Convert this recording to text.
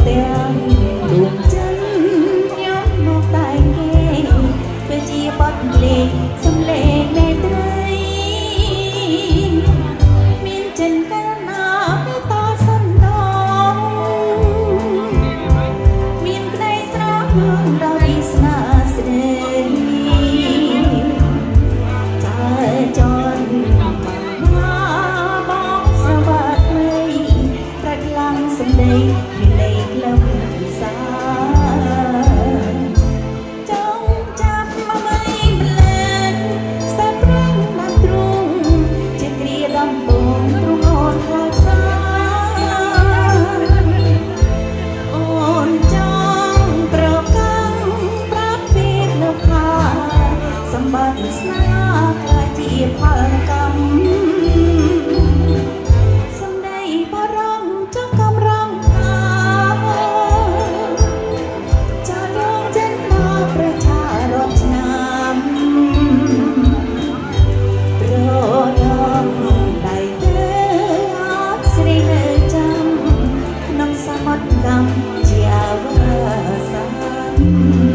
ទាំងដួងចិនខ្ញុំមកតែគេគឺជាបទលេងសំឡេងមេត្រីមានចិនកាលណាទៅតសន្ទងមានក្តីស្រស់ដល់រីស្នាស្រីចនមកបងស្រវាត់ថ្មីប្រាក់ឡាំងសម្ដីមានលេខលំសាចង់ចាប់មកមិនម្លែងស្ដាប់ព្រឹងបានទ្រូងជាគ្រាដំបងទ្រូងអូនខ្លោចសាអូនចង់ប្រកាន់ប្រាប់ពីនៅខាសម្បត្តិស្នេហ៍ជាផលកម្មសំដីបរំចង់កំរងកាចាលងចិនមកប្រជារដ្ឋឆ្នាំប្រដងដៃទៅអត់ស្រីនៅចាំក្នុងសមុទ្រកម្មជាអវសាន